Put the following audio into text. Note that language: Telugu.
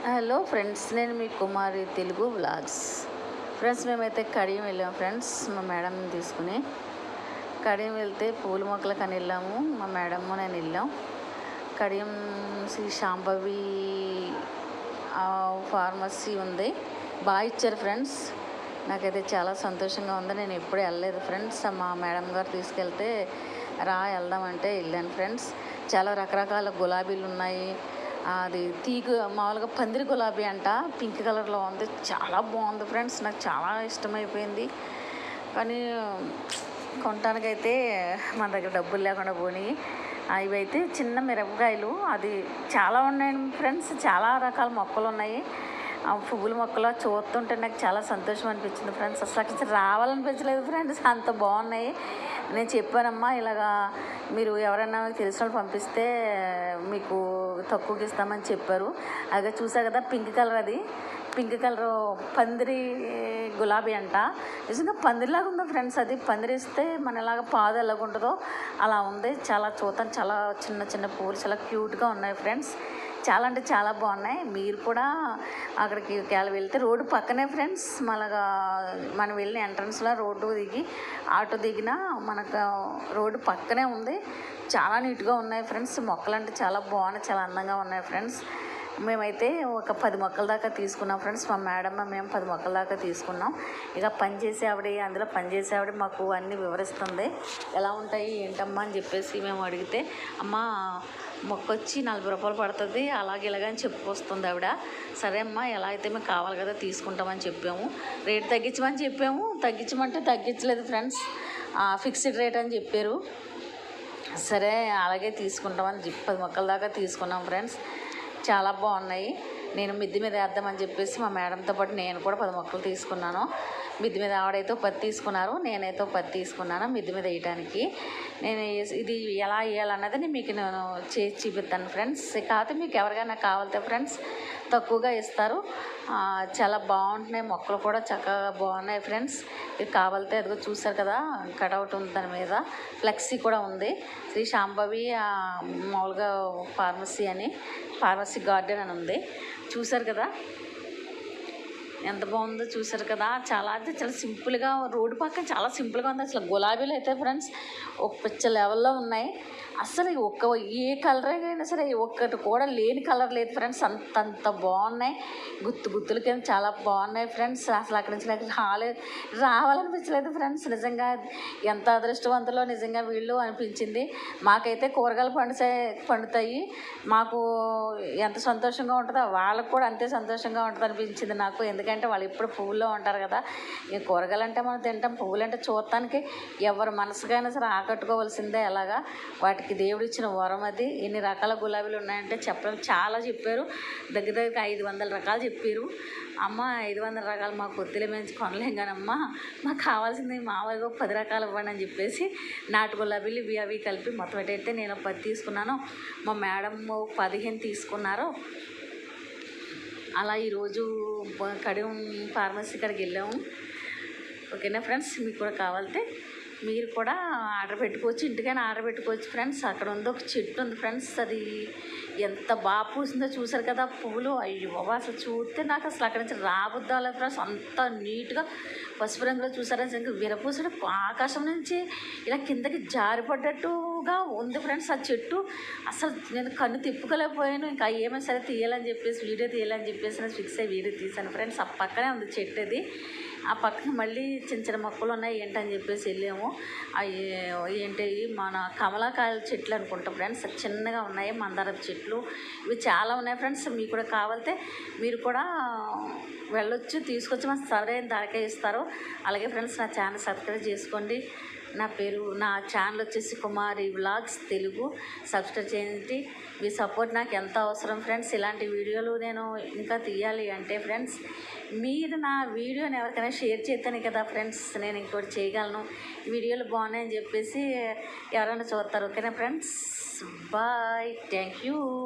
హలో ఫ్రెండ్స్, నేను మీ కుమారి తెలుగు వ్లాగ్స్. ఫ్రెండ్స్, మేమైతే కడియం వెళ్ళాము ఫ్రెండ్స్, మా మేడంని తీసుకుని. కడియం వెళ్తే పూల మొక్కలకని వెళ్ళాము. మా మేడము నేను వెళ్ళాం. కడియం శ్రీ శాంభవి ఫార్మసీ ఉంది. బాగా ఇచ్చారు ఫ్రెండ్స్. నాకైతే చాలా సంతోషంగా ఉంది. నేను ఎప్పుడూ వెళ్ళలేదు ఫ్రెండ్స్. మా మేడం గారు తీసుకెళ్తే వెళ్దామంటే వెళ్ళాను ఫ్రెండ్స్. చాలా రకరకాల గులాబీలు ఉన్నాయి. అది తీగ మామూలుగా పందిరి గులాబీ అంట, పింక్ కలర్లో ఉంది. చాలా బాగుంది ఫ్రెండ్స్. నాకు చాలా ఇష్టమైపోయింది. కానీ కొనటానికైతే మన దగ్గర డబ్బులు లేకుండా పోయినాయి. ఇవైతే చిన్న మిరపకాయలు, అది చాలా ఉన్నాయి ఫ్రెండ్స్. చాలా రకాల మొక్కలు ఉన్నాయి. పువ్వుల మొక్కలు చూస్తుంటే నాకు చాలా సంతోషం అనిపించింది ఫ్రెండ్స్. అసలు రావాలనిపించలేదు ఫ్రెండ్స్, అంత బాగున్నాయి. నేను చెప్పానమ్మా, ఇలాగా మీరు ఎవరైనా తెలిసిన వాళ్ళు పంపిస్తే మీకు తక్కువకి ఇస్తామని చెప్పారు. అదే చూసా కదా, పింక్ కలర్, అది పింక్ కలర్ పందిరి గులాబీ అంట. నిజంగా పందిరిలాగా ఉంది ఫ్రెండ్స్. అది పందిరిస్తే మనలాగా పాదు ఎలాగుంటుందో అలా ఉంది. చాలా చూద్దాం, చాలా చిన్న చిన్న పువ్వులు చాలా క్యూట్గా ఉన్నాయి ఫ్రెండ్స్. చాలా అంటే చాలా బాగున్నాయి. మీరు కూడా అక్కడికి వెళ్తే రోడ్డు పక్కనే ఫ్రెండ్స్. మనం వెళ్ళిన ఎంట్రన్స్లో రోడ్డు దిగి ఆటో దిగినా మనకు రోడ్డు పక్కనే ఉంది. చాలా నీట్గా ఉన్నాయి ఫ్రెండ్స్. మొక్కలు అంటే చాలా బాగున్నాయి, చాలా అందంగా ఉన్నాయి ఫ్రెండ్స్. మేమైతే ఒక 10 మొక్కల దాకా తీసుకున్నాం ఫ్రెండ్స్. మా మేడం మేము 10 మొక్కల దాకా తీసుకున్నాం. ఇక అందులో పనిచేసే ఆవిడ మాకు అన్నీ వివరిస్తుంది, ఎలా ఉంటాయి ఏంటమ్మా అని చెప్పేసి. మేము అడిగితే, అమ్మ మొక్క వచ్చి 40 రూపాయలు పడుతుంది, అలాగే ఇలాగని చెప్పుకొస్తుంది ఆవిడ. సరే అమ్మ, ఎలా అయితే మేము కావాలి కదా తీసుకుంటామని చెప్పాము. రేట్ తగ్గించమని చెప్పాము. తగ్గించమంటే తగ్గించలేదు ఫ్రెండ్స్. ఫిక్స్డ్ రేట్ అని చెప్పారు. సరే అలాగే తీసుకుంటామని 10 మొక్కల దాకా తీసుకున్నాం ఫ్రెండ్స్. చాలా బాగున్నాయి. నేను మిద్దె మీద వేద్దామని చెప్పేసి మా మేడంతో పాటు నేను కూడా 10 మొక్కలు తీసుకున్నాను. మిద్దె మీద ఆవిడైతే 10 తీసుకున్నారు, నేనైతే 10 తీసుకున్నాను మిద్దె మీద వేయడానికి. నేను ఇది ఎలా వేయాలన్నది మీకు నేను చేసి చూపిస్తాను ఫ్రెండ్స్. కాకపోతే మీకు ఎవరికైనా కావాలితే ఫ్రెండ్స్ తక్కువగా ఇస్తారు. చాలా బాగుంటున్నాయి మొక్కలు కూడా, చక్కగా బాగున్నాయి ఫ్రెండ్స్. ఇది కావాలితే అదిగో చూసారు కదా, కటౌట్ ఉంది, దాని మీద ఫ్లెక్సీ కూడా ఉంది. శ్రీ శాంభవి మామూలుగా ఫార్మసీ గార్డెన్ అని ఉంది. చూసారు కదా ఎంత బాగుందో, చూసారు కదా. చాలా అంటే చాలా సింపుల్గా, రోడ్డు పక్కన చాలా సింపుల్గా ఉంది. అసలు గులాబీలు అయితే ఫ్రెండ్స్ ఒక పిచ్చ లెవెల్లో ఉన్నాయి. అసలు ఏ కలర్ అయినా సరే ఒక్కటి కూడా లేని కలర్ లేదు ఫ్రెండ్స్. అంత బాగున్నాయి. గుత్తుల కింద చాలా బాగున్నాయి ఫ్రెండ్స్. అసలు అక్కడి నుంచి నాకు రావాలనిపించలేదు ఫ్రెండ్స్. నిజంగా ఎంత అదృష్టవంతులో నిజంగా వీళ్ళు అనిపించింది. మాకైతే కూరగాయలు పండుతాయి, మాకు ఎంత సంతోషంగా ఉంటుందో వాళ్ళకు కూడా అంతే సంతోషంగా ఉంటుంది అనిపించింది నాకు. ఎందుకంటే వాళ్ళు ఎప్పుడు పువ్వుల్లో ఉంటారు కదా. ఈ కూరగాయలు అంటే మనం తింటాం, పువ్వులు అంటే చూడటానికి ఎవరి మనసుకైనా సరే ఆకట్టుకోవాల్సిందే. అలాగా వాటికి దేవుడు ఇచ్చిన వరం అది. ఎన్ని రకాల గులాబీలు ఉన్నాయంటే చాలా చెప్పారు. దగ్గర 500 రకాలు చెప్పారు. అమ్మ 500 రకాలు మాకు కొద్దిలే మేము కొనలేం కానమ్మా, మాకు కావాల్సింది మామూలుగా 10 రకాలు ఇవ్వండి అని చెప్పేసి నాటు గులాబీలు ఇవి అవి కలిపి మొత్తం ఏంటంటే నేను 10 తీసుకున్నాను. మా మేడం 15 తీసుకున్నారు. అలా ఈరోజు కడియం ఫార్మసీ కాడికి వెళ్ళాము. ఓకేనా ఫ్రెండ్స్, మీకు కూడా కావాలంటే మీరు కూడా ఆర్డర్ పెట్టుకోవచ్చు, ఇంటికైనా ఆర్డర్ పెట్టుకోవచ్చు ఫ్రెండ్స్. అక్కడ ఉంది ఒక చెట్టు ఉంది ఫ్రెండ్స్, అది ఎంత బాగా పూసిందో చూసారు కదా పువ్వులు. అయ్యో అసలు చూస్తే నాకు అసలు అక్కడి నుంచి రాబుద్దాలే ఫ్రెండ్స్. అంత నీట్గా పసుపు రంగులో చూసారా. ఇంకా విరపూసడు ఆకాశం నుంచి ఇలా కిందకి జారిపడ్డట్టుగా ఉంది ఫ్రెండ్స్ ఆ చెట్టు. అసలు నేను కన్ను తిప్పుకోలేకపోయాను. ఇంకా ఏమైనా సరే తీయాలని చెప్పేసి, వీడియో తీయాలని చెప్పేసి నేను ఫిక్స్ అయ్యి వీడియో తీశాను ఫ్రెండ్స్. ఆ పక్కనే ఉంది చెట్టు అది. ఆ పక్కన మళ్ళీ చిన్న మొక్కలు ఉన్నాయి ఏంటని చెప్పేసి వెళ్ళాము. అవి ఏంటి, మన కమలాకాయల చెట్లు అనుకుంటాం ఫ్రెండ్స్. చిన్నగా ఉన్నాయి మందారపు చెట్లు. ఇవి చాలా ఉన్నాయి ఫ్రెండ్స్. మీకు కూడా కావాలితే మీరు కూడా వెళ్ళొచ్చు, తీసుకొచ్చి మన సరైన ధరకే ఇస్తారు. అలాగే ఫ్రెండ్స్, నా ఛానల్ సబ్స్క్రైబ్ చేసుకోండి. నా ఛానల్ వచ్చేసి కుమారి వ్లాగ్స్ తెలుగు. సబ్స్క్రైబ్ చేయండి. మీ సపోర్ట్ నాకు ఎంత అవసరం ఫ్రెండ్స్. ఇలాంటి వీడియోలు నేను ఇంకా తీయాలి అంటే ఫ్రెండ్స్ మీరు నా వీడియోని ఎవరికైనా షేర్ చేస్తేనే కదా ఫ్రెండ్స్ నేను ఇంకోటి చేయగలను. వీడియోలు బాగున్నాయని చెప్పేసి ఎవరైనా చూస్తారు. ఓకేనా ఫ్రెండ్స్, బాయ్, థ్యాంక్ యూ.